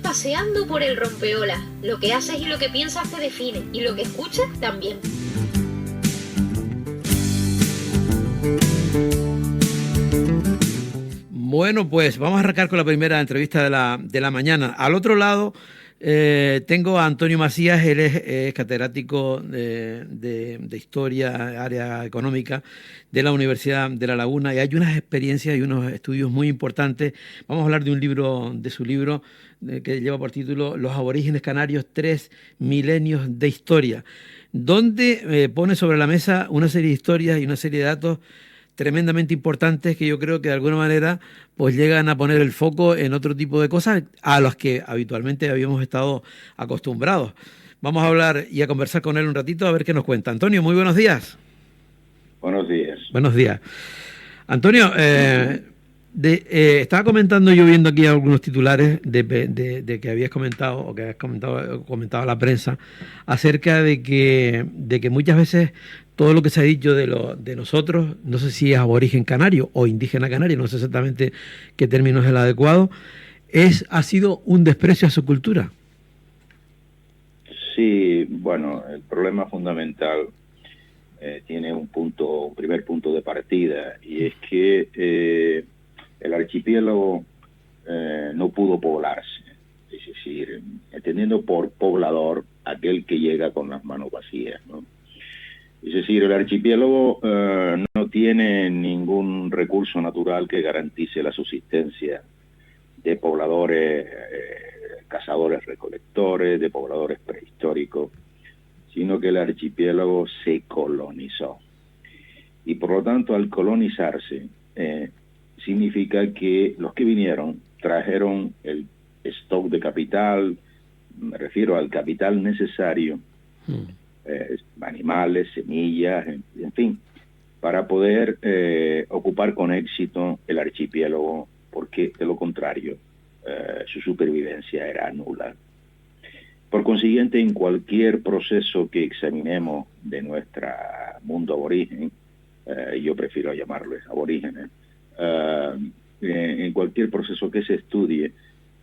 paseando por el rompeolas. Lo que haces y lo que piensas te define, y lo que escuchas también. Bueno, pues vamos a arrancar con la primera entrevista de la mañana. Al otro lado tengo a Antonio Macías. Él es catedrático de Historia, área económica de la Universidad de La Laguna, y hay unas experiencias y unos estudios muy importantes. Vamos a hablar de un libro, de su libro, que lleva por título Los aborígenes canarios, 3 milenios de historia, donde pone sobre la mesa una serie de historias y una serie de datos tremendamente importantes que yo creo que de alguna manera pues llegan a poner el foco en otro tipo de cosas a las que habitualmente habíamos estado acostumbrados. Vamos a hablar y a conversar con él un ratito a ver qué nos cuenta. Antonio, muy buenos días. Buenos días. Buenos días. Antonio, estaba comentando yo, viendo aquí algunos titulares de que habías comentado o que habías comentado a la prensa acerca de que muchas veces todo lo que se ha dicho de nosotros, no sé si es aborigen canario o indígena canario, no sé exactamente qué término es el adecuado, ha sido un desprecio a su cultura. Sí, bueno, el problema fundamental tiene un primer punto de partida, y es que el archipiélago no pudo poblarse, es decir, entendiendo por poblador aquel que llega con las manos vacías, ¿no? Es decir, el archipiélago no tiene ningún recurso natural que garantice la subsistencia de pobladores, cazadores-recolectores, de pobladores prehistóricos, sino que el archipiélago se colonizó. Y por lo tanto, al colonizarse, significa que los que vinieron trajeron el stock de capital, me refiero al capital necesario, animales, semillas, en fin, para poder ocupar con éxito el archipiélago, porque de lo contrario su supervivencia era nula. Por consiguiente, en cualquier proceso que examinemos de nuestro mundo aborigen, yo prefiero llamarles aborígenes, en cualquier proceso que se estudie,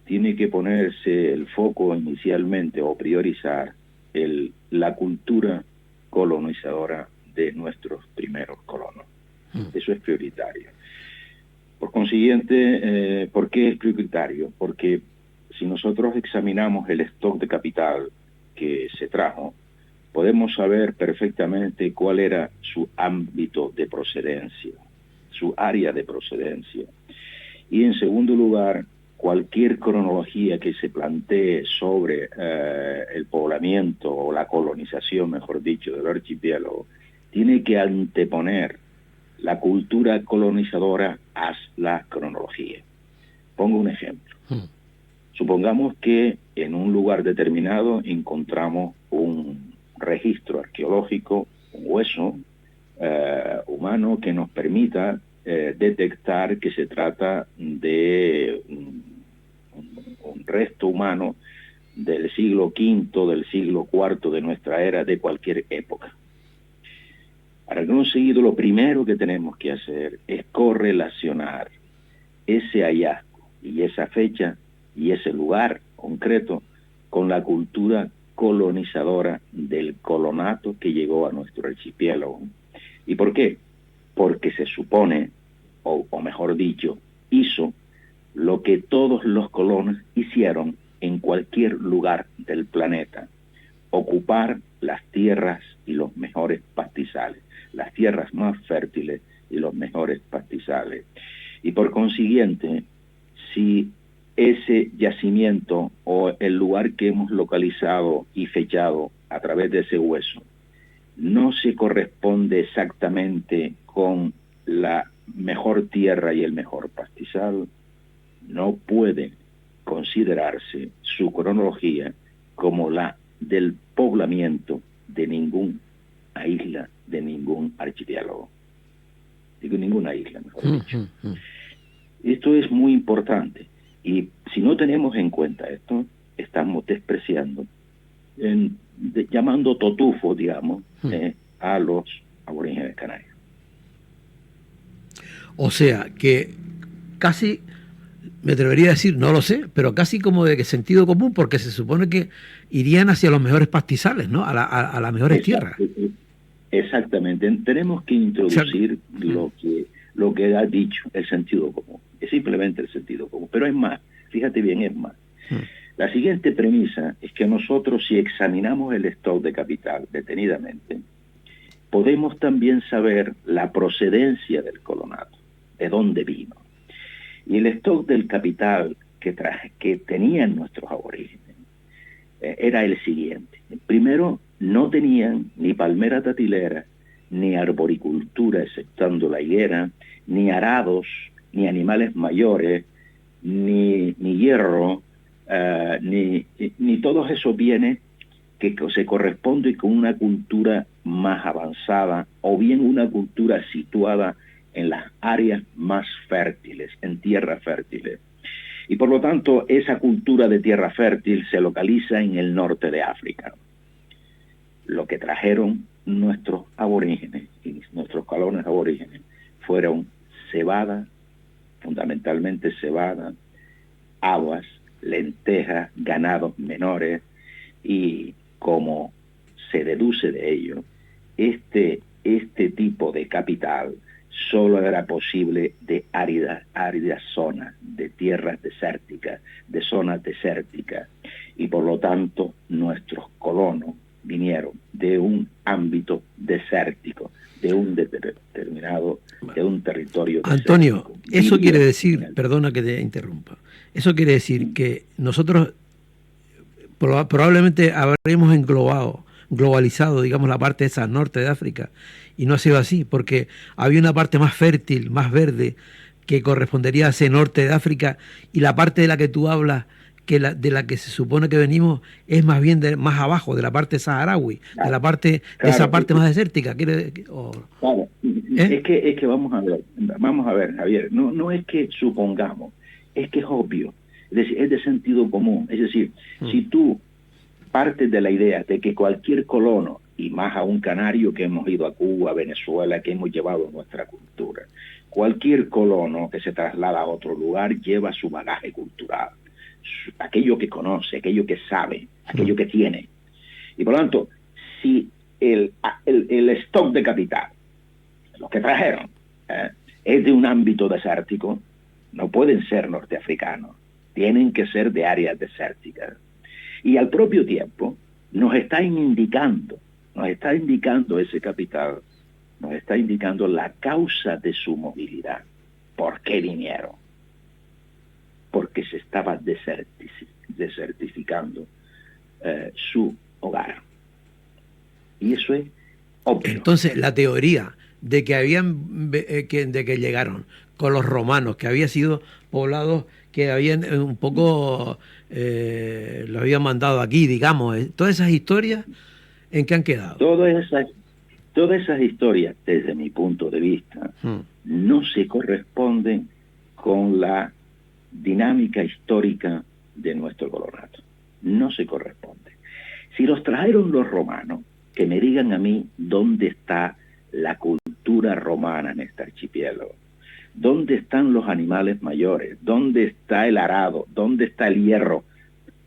tiene que ponerse el foco inicialmente o priorizar la cultura colonizadora de nuestros primeros colonos. Eso es prioritario. Por consiguiente, ¿por qué es prioritario? Porque si nosotros examinamos el stock de capital que se trajo, podemos saber perfectamente cuál era su ámbito de procedencia, su área de procedencia. Y en segundo lugar, cualquier cronología que se plantee sobre el poblamiento o la colonización, mejor dicho, del archipiélago, tiene que anteponer la cultura colonizadora a la cronología. Pongo un ejemplo. Supongamos que en un lugar determinado encontramos un registro arqueológico, un hueso humano que nos permita detectar que se trata de un resto humano del siglo V, del siglo IV de nuestra era, de cualquier época. Para conseguirlo, lo primero que tenemos que hacer es correlacionar ese hallazgo y esa fecha y ese lugar concreto con la cultura colonizadora del colonato que llegó a nuestro archipiélago. ¿Y por qué? Porque se supone, o mejor dicho, hizo lo que todos los colonos hicieron en cualquier lugar del planeta: ocupar las tierras y los mejores pastizales, las tierras más fértiles y los mejores pastizales. Y por consiguiente, si ese yacimiento o el lugar que hemos localizado y fechado a través de ese hueso no se corresponde exactamente con la mejor tierra y el mejor pastizal, no puede considerarse su cronología como la del poblamiento de ninguna isla, de ningún archipiélago. Digo, ninguna isla, mejor dicho. Esto es muy importante, y si no tenemos en cuenta esto, estamos despreciando, llamando totufo, digamos, a los aborígenes canarios. O sea, que casi me atrevería a decir, no lo sé, pero casi como de sentido común, porque se supone que irían hacia los mejores pastizales, ¿no? A las mejores tierras. Exactamente. Tenemos que introducir lo que ha dicho, el sentido común. Es simplemente el sentido común. Pero es más, fíjate bien, es más. La siguiente premisa es que nosotros, si examinamos el stock de capital detenidamente, podemos también saber la procedencia del colonato, de dónde vino. Y el stock del capital que tenían nuestros aborígenes era el siguiente. Primero, no tenían ni palmera datilera, ni arboricultura, exceptando la higuera, ni arados, ni animales mayores, ni hierro, ni todos esos bienes que se corresponden con una cultura más avanzada, o bien una cultura situada en las áreas más fértiles, en tierras fértiles. Y por lo tanto, esa cultura de tierra fértil se localiza en el norte de África. Lo que trajeron nuestros aborígenes y nuestros colonos aborígenes fueron cebada, fundamentalmente cebada, habas, lentejas, ganados menores, y como se deduce de ello, este tipo de capital solo era posible de áridas zonas, de tierras desérticas, de zonas desérticas, y por lo tanto nuestros colonos vinieron de un ámbito desértico, de un determinado, de un territorio desértico. Antonio, eso quiere decir, perdona que te interrumpa, eso quiere decir que nosotros probablemente habremos globalizado, digamos, la parte esa norte de África, y no ha sido así, porque había una parte más fértil, más verde, que correspondería a ese norte de África, y la parte de la que tú hablas, de la que se supone que venimos, es más bien más abajo, de la parte saharaui, de la parte, de esa parte más desértica. Claro, es que vamos a ver, Javier, no es que supongamos, es que es obvio, es decir, es de sentido común. Es decir, si tú partes de la idea de que cualquier colono, y más a un canario que hemos ido a Cuba, a Venezuela, que hemos llevado nuestra cultura, cualquier colono que se traslada a otro lugar lleva su bagaje cultural, aquello que conoce, aquello que sabe, aquello que tiene. Y por lo tanto, si el stock de capital, lo que trajeron, es de un ámbito desértico, no pueden ser norteafricanos, tienen que ser de áreas desérticas. Y al propio tiempo nos está indicando ese capital, nos está indicando la causa de su movilidad. ¿Por qué vinieron? Porque se estaba desertificando su hogar. Y eso es obvio. Entonces, la teoría de que llegaron con los romanos, que había sido poblados que habían un poco lo habían mandado aquí, digamos, todas esas historias, ¿en qué han quedado? Todas esas historias, desde mi punto de vista, no se corresponden con la dinámica histórica de nuestro colonato. No se corresponde. Si los trajeron los romanos, que me digan a mí dónde está la cultura romana en este archipiélago. ¿Dónde están los animales mayores? ¿Dónde está el arado? ¿Dónde está el hierro?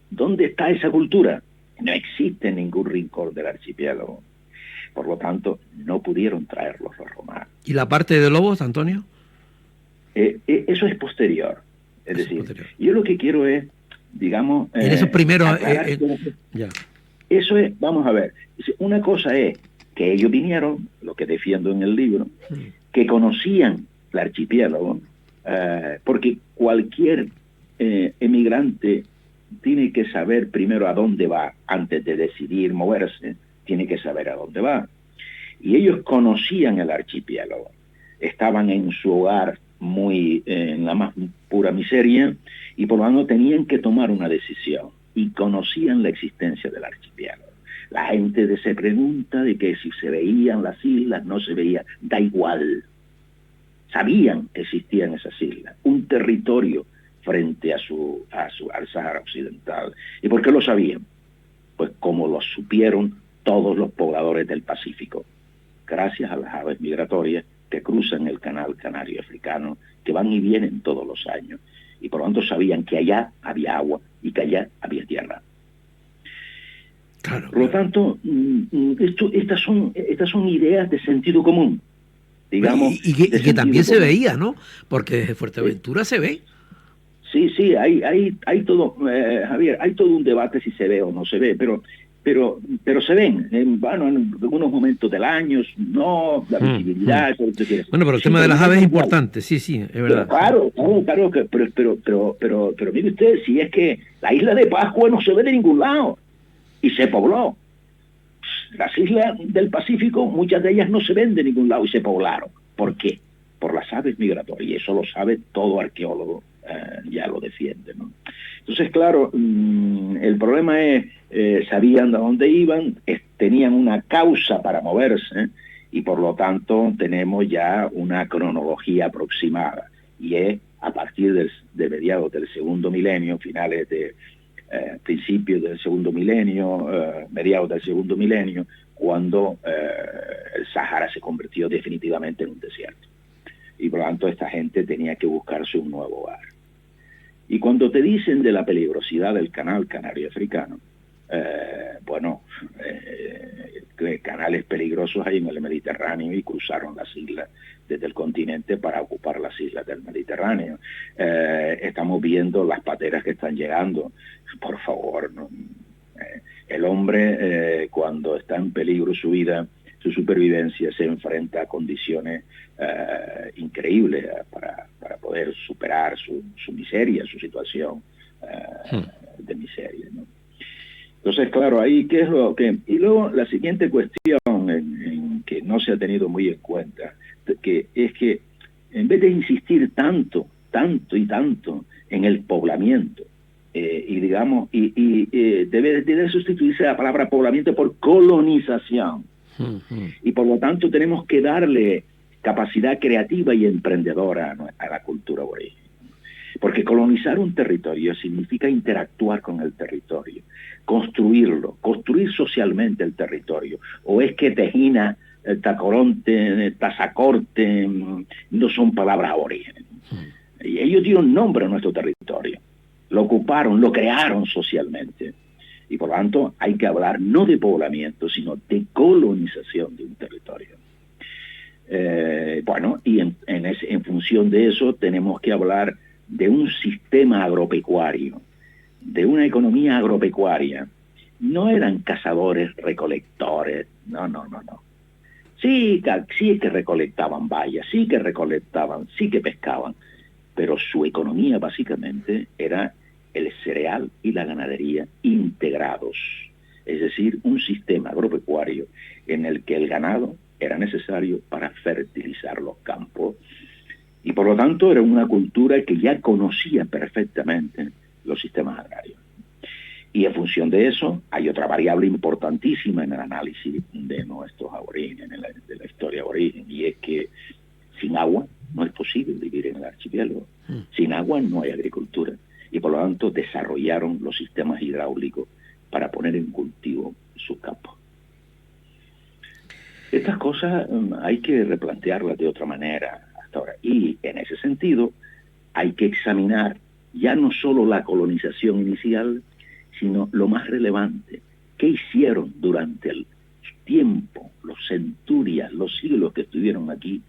¿Dónde está esa cultura? No existe en ningún rincón del archipiélago. Por lo tanto, no pudieron traerlos los romanos. ¿Y la parte de lobos, Antonio? Eso es posterior. Es decir, yo lo que quiero es, digamos... en esos primeros... ya. Eso es, vamos a ver, una cosa es que ellos vinieron, lo que defiendo en el libro, que conocían el archipiélago, porque cualquier emigrante tiene que saber primero a dónde va, antes de decidir moverse, tiene que saber a dónde va. Y ellos conocían el archipiélago, estaban en su hogar muy en la más pura miseria, y por lo tanto tenían que tomar una decisión, y conocían la existencia del archipiélago. La gente se pregunta de que si se veían las islas, no se veían, da igual. Sabían que existían esas islas, un territorio frente al Sáhara Occidental. ¿Y por qué lo sabían? Pues como lo supieron todos los pobladores del Pacífico, gracias a las aves migratorias que cruzan el canal canario africano, que van y vienen todos los años, y por lo tanto sabían que allá había agua y que allá había tierra. Claro, por lo tanto, estas son ideas de sentido común, digamos. Y que también se veía, ¿no? Porque desde Fuerteventura se ve. Sí, hay todo, Javier, hay todo un debate si se ve o no se ve, pero se ven, en algunos momentos del año, no, la visibilidad. Bueno, pero el tema de las aves es importante, sí, es verdad. Claro, pero mire usted, si es que la isla de Pascua no se ve de ningún lado, y se pobló. Las islas del Pacífico, muchas de ellas no se ven de ningún lado y se poblaron. ¿Por qué? Por las aves migratorias, y eso lo sabe todo arqueólogo, ya lo defiende, ¿no? Entonces, claro, el problema es, sabían de dónde iban, tenían una causa para moverse, y por lo tanto tenemos ya una cronología aproximada, y es a partir de mediados del segundo milenio, finales de principios del segundo milenio, mediados del segundo milenio, cuando el Sahara se convirtió definitivamente en un desierto. Y por lo tanto esta gente tenía que buscarse un nuevo hogar. Y cuando te dicen de la peligrosidad del canal canario africano, canales peligrosos hay en el Mediterráneo y cruzaron las islas desde el continente para ocupar las islas del Mediterráneo. Estamos viendo las pateras que están llegando. Por favor, ¿no? El hombre, cuando está en peligro su vida, su supervivencia, se enfrenta a condiciones increíbles para poder superar su miseria, su situación de miseria, ¿no? Entonces, claro, ahí qué es lo que... Y luego la siguiente cuestión en que no se ha tenido muy en cuenta, que es que en vez de insistir tanto en el poblamiento, debe sustituirse la palabra poblamiento por colonización. Y por lo tanto tenemos que darle capacidad creativa y emprendedora a la cultura aborigen. Porque colonizar un territorio significa interactuar con el territorio, construirlo, construir socialmente el territorio. O es que Tejina, Tacoronte, Tazacorte no son palabras aborígenes. Y ellos dieron nombre a nuestro territorio, lo ocuparon, lo crearon socialmente. Y por lo tanto hay que hablar no de poblamiento, sino de colonización de un territorio. Y en función de eso tenemos que hablar de un sistema agropecuario, de una economía agropecuaria. No eran cazadores, recolectores, no. Sí que recolectaban bayas, sí que pescaban, pero su economía básicamente era el cereal y la ganadería integrados, es decir, un sistema agropecuario en el que el ganado era necesario para fertilizar los campos, y por lo tanto era una cultura que ya conocía perfectamente los sistemas agrarios. Y en función de eso hay otra variable importantísima en el análisis de nuestros aborígenes, de la historia aborigen, y es que sin agua no es posible vivir en el archipiélago. Sin agua no hay agricultura, y por lo tanto desarrollaron los sistemas hidráulicos para poner en cultivo sus campos. Estas cosas hay que replantearlas de otra manera hasta ahora, y en ese sentido hay que examinar ya no solo la colonización inicial, sino lo más relevante, qué hicieron durante el tiempo, los centurias, los siglos que estuvieron aquí,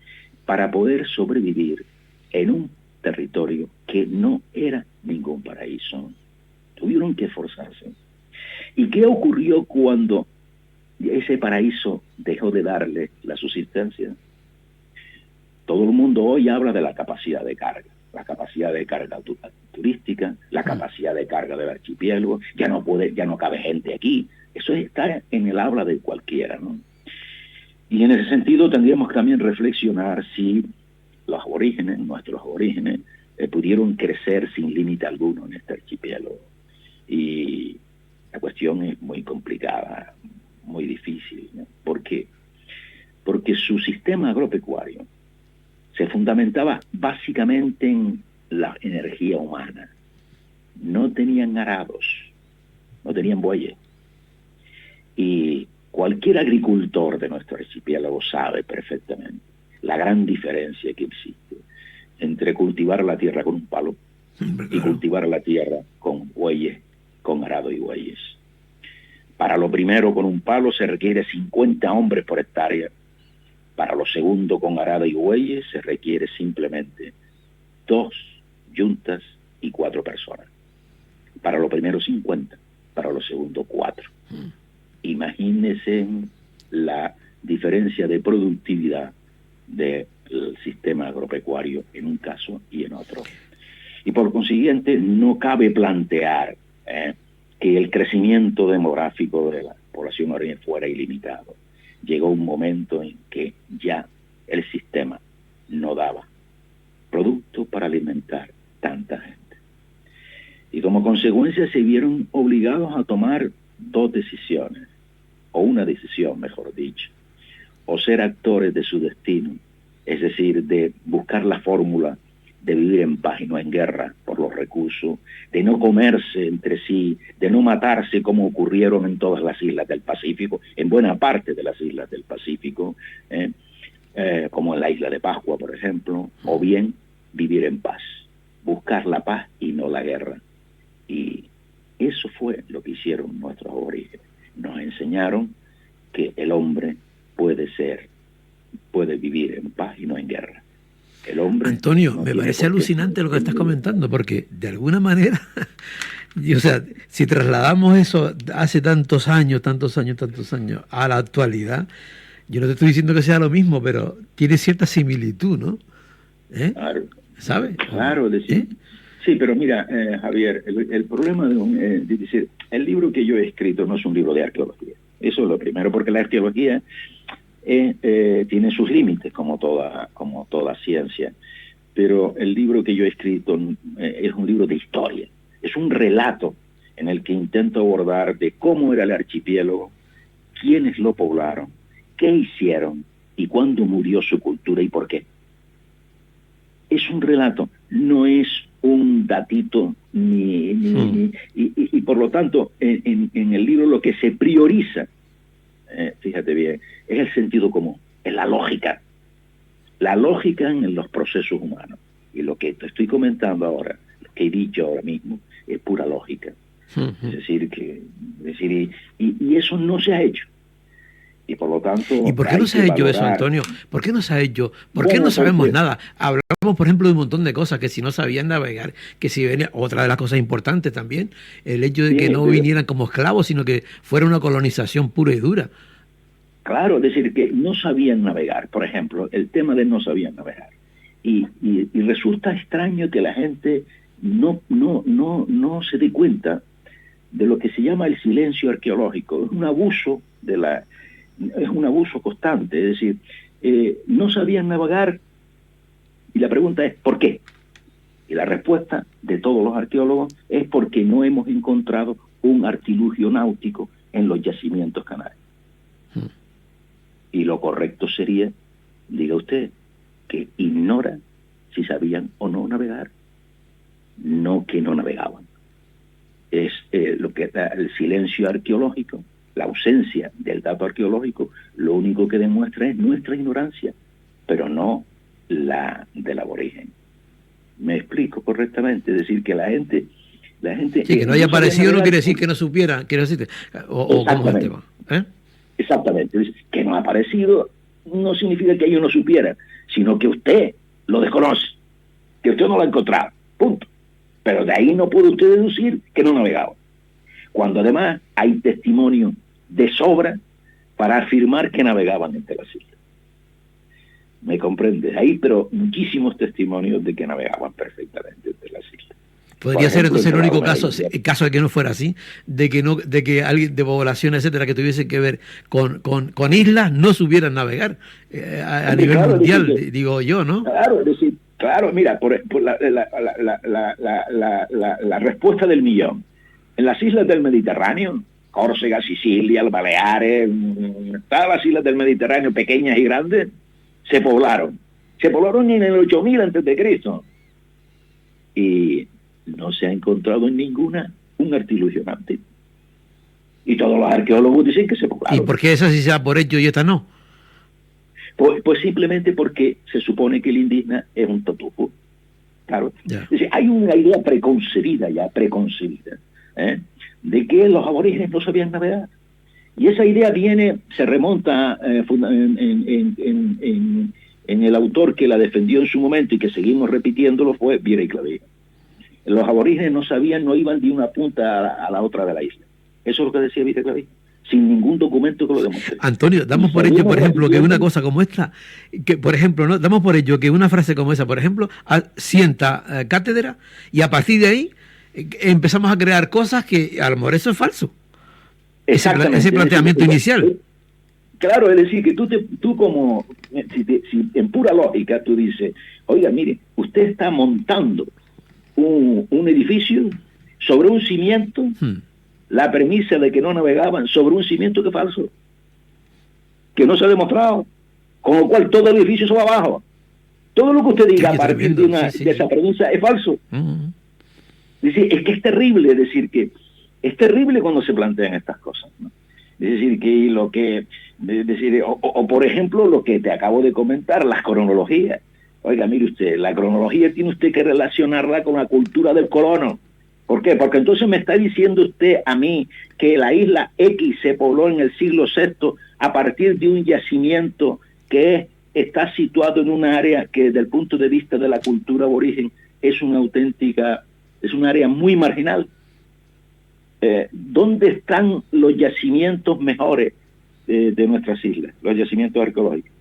para poder sobrevivir en un territorio que no era ningún paraíso. Tuvieron que esforzarse. ¿Y qué ocurrió cuando ese paraíso dejó de darle la subsistencia? Todo el mundo hoy habla de la capacidad de carga turística, la capacidad de carga del archipiélago, ya no cabe gente aquí. Eso está en el habla de cualquiera, ¿no? Y en ese sentido tendríamos que también reflexionar si los aborígenes, nuestros aborígenes, pudieron crecer sin límite alguno en este archipiélago. Y la cuestión es muy complicada, muy difícil, ¿no? ¿Por qué? Porque su sistema agropecuario se fundamentaba básicamente en la energía humana. No tenían arados, no tenían bueyes. Y cualquier agricultor de nuestro archipiélago sabe perfectamente la gran diferencia que existe entre cultivar la tierra con un palo y cultivar la tierra con bueyes, con arado y bueyes. Para lo primero, con un palo se requiere 50 hombres por hectárea. Para lo segundo, con arado y bueyes, se requiere simplemente 2 yuntas y 4 personas. Para lo primero 50, para lo segundo 4. Imagínense la diferencia de productividad del sistema agropecuario en un caso y en otro. Y por consiguiente no cabe plantear que el crecimiento demográfico de la población fuera ilimitado. Llegó un momento en que ya el sistema no daba producto para alimentar tanta gente. Y como consecuencia se vieron obligados a tomar 2 decisiones, o una decisión, mejor dicho, o ser actores de su destino, es decir, de buscar la fórmula de vivir en paz y no en guerra por los recursos, de no comerse entre sí, de no matarse como ocurrieron en todas las islas del Pacífico, en buena parte de las islas del Pacífico, como en la isla de Pascua, por ejemplo, o bien vivir en paz, buscar la paz y no la guerra. Y eso fue lo que hicieron nuestros aborígenes. Nos enseñaron que el hombre puede vivir en paz y no en guerra. El hombre, Antonio, me parece alucinante lo que estás comentando, porque de alguna manera, o sea, si trasladamos eso hace tantos años a la actualidad, yo no te estoy diciendo que sea lo mismo, pero tiene cierta similitud, ¿no? Claro. ¿Sabes? Claro, decir. Sí, pero mira, Javier, el problema de decir, el libro que yo he escrito no es un libro de arqueología. Eso es lo primero, porque la arqueología tiene sus límites, como toda ciencia. Pero el libro que yo he escrito es un libro de historia. Es un relato en el que intento abordar de cómo era el archipiélago, quiénes lo poblaron, qué hicieron y cuándo murió su cultura y por qué. Es un relato, no es un datito y por lo tanto en el libro lo que se prioriza, fíjate bien, es el sentido común, es la lógica en los procesos humanos. Y lo que te estoy comentando ahora, lo que he dicho ahora mismo, es pura lógica. Es decir, y eso no se ha hecho. Y por lo tanto... ¿Y por qué no se ha hecho eso, Antonio? ¿Por qué no se ha hecho? ¿Por qué no sabemos nada? Hablamos, por ejemplo, de un montón de cosas, que si no sabían navegar, que si venía... Otra de las cosas importantes también, el hecho de que no vinieran como esclavos, sino que fuera una colonización pura y dura. Claro, es decir, que no sabían navegar, por ejemplo, el tema de no sabían navegar. Y resulta extraño que la gente no se dé cuenta de lo que se llama el silencio arqueológico. Es un abuso constante, es decir, no sabían navegar y la pregunta es ¿por qué? Y la respuesta de todos los arqueólogos es porque no hemos encontrado un artilugio náutico en los yacimientos canarios. Y lo correcto sería, diga usted, que ignora si sabían o no navegar, no que no navegaban. Es lo que da el silencio arqueológico, la ausencia del dato arqueológico, lo único que demuestra es nuestra ignorancia, pero no la del aborigen. ¿Me explico correctamente? Es decir, que la gente sí, que no haya aparecido no quiere decir que no supiera, quiere decir, o cómo es el tema. Exactamente, que no ha aparecido no significa que ellos no supieran, sino que usted lo desconoce, que usted no lo ha encontrado, punto. Pero de ahí no puede usted deducir que no navegaban, cuando además hay testimonio de sobra para afirmar que navegaban entre las islas. ¿Me comprendes? Hay pero muchísimos testimonios de que navegaban perfectamente entre las islas. Podría ser entonces el único caso, en caso de que no fuera así, de que alguien de población, etcétera, que tuviese que ver con islas, no supieran navegar a nivel mundial, digo yo, ¿no? Claro, es decir, claro, mira, por la respuesta del millón. En las islas del Mediterráneo, Córcega, Sicilia, las Baleares, todas las islas del Mediterráneo, pequeñas y grandes, se poblaron. Se poblaron en el 8000 a.C. Y no se ha encontrado en ninguna un artilugio náutico. Y todos los arqueólogos dicen que se poblaron. ¿Y por qué esa sí se da por hecho y esta no? Pues simplemente porque se supone que el indígena es un totufo. claro. Ya. Es decir, hay una idea preconcebida, ¿eh? de que los aborígenes no sabían navegar. Y esa idea se remonta en el autor que la defendió en su momento y que seguimos repitiéndolo, fue Viera y Clavijo. Los aborígenes no sabían, no iban de una punta a la otra de la isla. Eso es lo que decía Viera y Clavijo, sin ningún documento que lo demuestre. Antonio, damos por hecho, por ejemplo, que una cosa como esta, que por ejemplo, ¿no? Damos por hecho que una frase como esa, por ejemplo, sienta cátedra, y a partir de ahí empezamos a crear cosas que a lo mejor eso es falso. Ese planteamiento inicial. Claro, es decir, que tú como, si en pura lógica tú dices, oiga, mire, usted está montando un edificio sobre un cimiento, la premisa de que no navegaban sobre un cimiento que es falso, que no se ha demostrado, con lo cual todo el edificio se va abajo. Todo lo que usted diga a partir de esa premisa es falso. Es decir, es que es terrible, es terrible cuando se plantean estas cosas, ¿no? Es decir, o por ejemplo, lo que te acabo de comentar, las cronologías. Oiga, mire usted, la cronología tiene usted que relacionarla con la cultura del colono. ¿Por qué? Porque entonces me está diciendo usted a mí que la isla X se pobló en el siglo VI a partir de un yacimiento que está situado en un área que desde el punto de vista de la cultura aborigen es un área muy marginal. ¿Dónde están los yacimientos mejores de nuestras islas? Los yacimientos arqueológicos.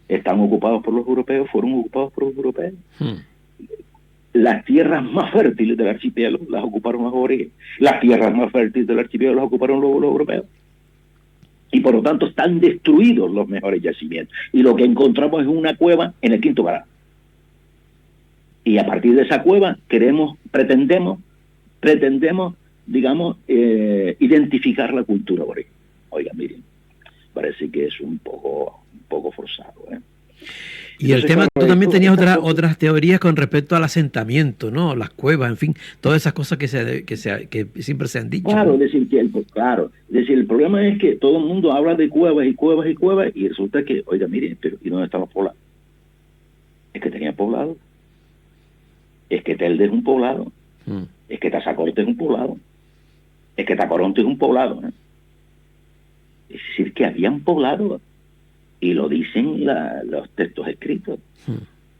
Están ocupados por los europeos, fueron ocupados por los europeos. Las tierras más fértiles del archipiélago las ocuparon los aborígenes. Las tierras más fértiles del archipiélago las ocuparon los europeos. Y por lo tanto están destruidos los mejores yacimientos. Y lo que encontramos es una cueva en el Quinto Grado. Y a partir de esa cueva pretendemos, digamos, identificar la cultura aborigen. Oiga, miren, parece que es un poco forzado, ¿eh? Y entonces, el tema, tú también tenías otras teorías con respecto al asentamiento, ¿no? Las cuevas, en fin, todas esas cosas que siempre se han dicho. Claro, ¿no? es decir, el problema es que todo el mundo habla de cuevas y cuevas y cuevas, y resulta que, oiga, miren, pero ¿y dónde están los poblados? Es que tenían poblado. Es que Telde es un poblado. Es que Tazacorte es un poblado. Es que Tacoronte es un poblado, ¿eh? Es decir, que habían poblado, y lo dicen los textos escritos.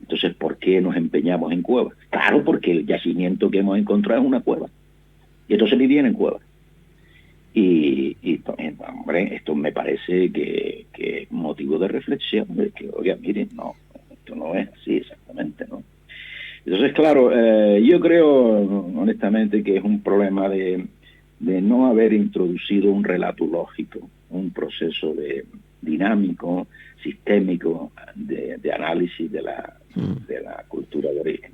Entonces, ¿por qué nos empeñamos en cuevas? Claro, porque el yacimiento que hemos encontrado es una cueva, y entonces vivían en cuevas. Y hombre, esto me parece que es motivo de reflexión, de que, oiga, miren, no, esto no es así exactamente, ¿no? Entonces, claro, yo creo honestamente que es un problema de no haber introducido un relato lógico, un proceso dinámico, sistémico de análisis de la cultura de origen.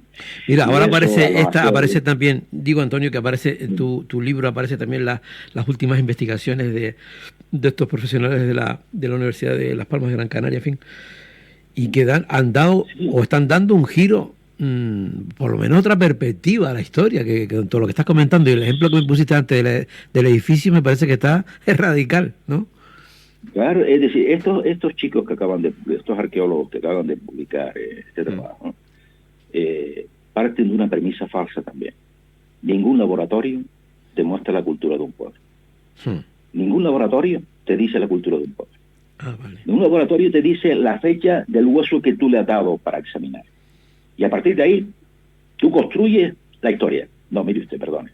Mira, ahora aparece también, digo, Antonio, que aparece tu libro, aparece también las últimas investigaciones de estos profesionales de la Universidad de Las Palmas de Gran Canaria, en fin, y que han dado o están dando un giro, por lo menos otra perspectiva a la historia, que todo lo que estás comentando, y el ejemplo que me pusiste antes del edificio me parece que es radical, ¿no? Claro, es decir, estos chicos estos arqueólogos que acaban de publicar este trabajo, parten de una premisa falsa también. Ningún laboratorio te muestra la cultura de un pueblo. Ningún laboratorio te dice la cultura de un pueblo. Vale. Ningún laboratorio te dice la fecha del hueso que tú le has dado para examinar. Y a partir de ahí, tú construyes la historia. No, mire usted, perdone.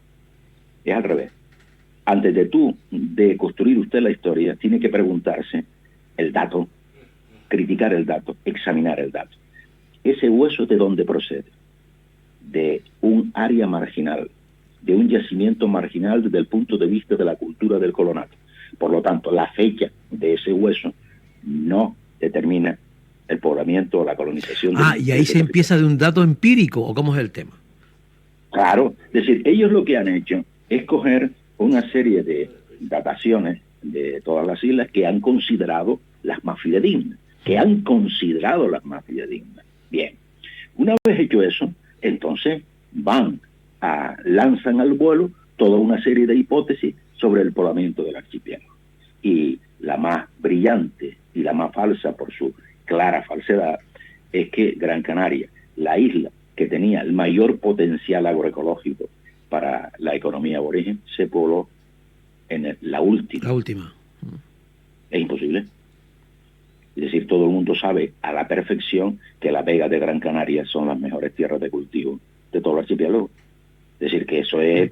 Es al revés. Antes de construir usted la historia, tiene que preguntarse el dato, criticar el dato, examinar el dato. ¿Ese hueso de dónde procede? De un área marginal, de un yacimiento marginal desde el punto de vista de la cultura del colonato. Por lo tanto, la fecha de ese hueso no determina el poblamiento o la colonización. Y ahí se empieza de un dato empírico, ¿o cómo es el tema? Claro, es decir, ellos lo que han hecho es coger una serie de dataciones de todas las islas que han considerado las más fidedignas, Bien, una vez hecho eso, entonces lanzan al vuelo toda una serie de hipótesis sobre el poblamiento del archipiélago. Y la más brillante y la más falsa por su clara falsedad es que Gran Canaria, la isla que tenía el mayor potencial agroecológico para la economía aborigen, se pobló en la última. La última. Es imposible. Es decir, todo el mundo sabe a la perfección que la Vega de Gran Canaria son las mejores tierras de cultivo de todo el archipiélago. Es decir, que eso es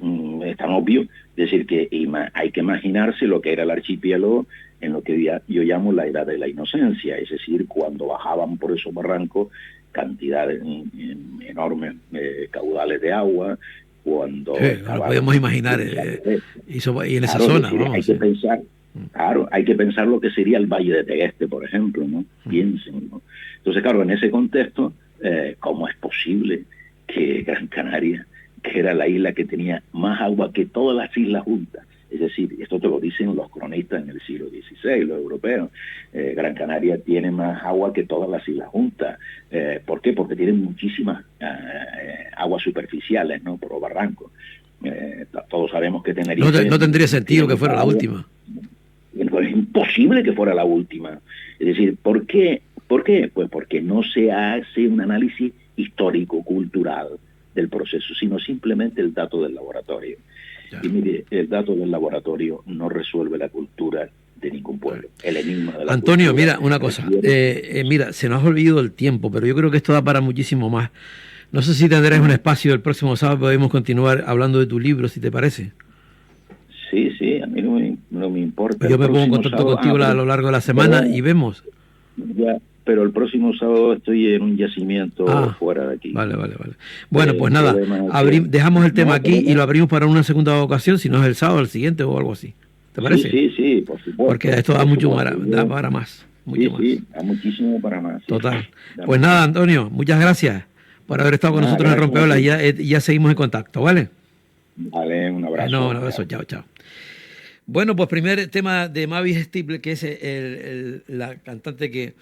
tan obvio. Es decir, que hay que imaginarse lo que era el archipiélago en lo que yo llamo la edad de la inocencia. Es decir, cuando bajaban por esos barrancos cantidades enormes, caudales de agua, cuando... lo podemos imaginar, y en esa zona. Decir, hay que pensar... Claro, hay que pensar lo que sería el Valle de Tegueste, por ejemplo, ¿no? Piensen, ¿no? Entonces, claro, en ese contexto, ¿cómo es posible que Gran Canaria, que era la isla que tenía más agua que todas las islas juntas? Es decir, esto te lo dicen los cronistas en el siglo XVI, los europeos. Gran Canaria tiene más agua que todas las islas juntas. ¿Por qué? Porque tiene muchísimas aguas superficiales, ¿no? Por los barrancos. Todos sabemos que Tenerife... No tendría sentido que fuera la última. Es imposible que fuera la última. Es decir, ¿por qué? ¿Por qué? Pues porque no se hace un análisis histórico, cultural del proceso, sino simplemente el dato del laboratorio. Ya. Y mire, el dato del laboratorio no resuelve la cultura de ningún pueblo. El enigma de la Antonio, cultura, mira, una cosa. Mira, se nos ha olvidado el tiempo, pero yo creo que esto da para muchísimo más. No sé si tendrás un espacio el próximo sábado, podemos continuar hablando de tu libro, si te parece. Sí, a mí no me importa. Yo me pongo en contacto contigo a lo largo de la semana y vemos. Ya, pero el próximo sábado estoy en un yacimiento fuera de aquí. Vale. Bueno, pues nada, dejamos el tema aquí y lo abrimos para una segunda ocasión, si no es el sábado, el siguiente o algo así. ¿Te parece? Sí, por supuesto. Porque esto da mucho para más. Sí, da muchísimo para más. Total. Pues nada, Antonio, muchas gracias por haber estado con nosotros en Rompeolas y ya seguimos en contacto, ¿vale? Vale, un abrazo. Un abrazo, chao. Bueno, pues primer tema de Mavis Stipple, que es la cantante que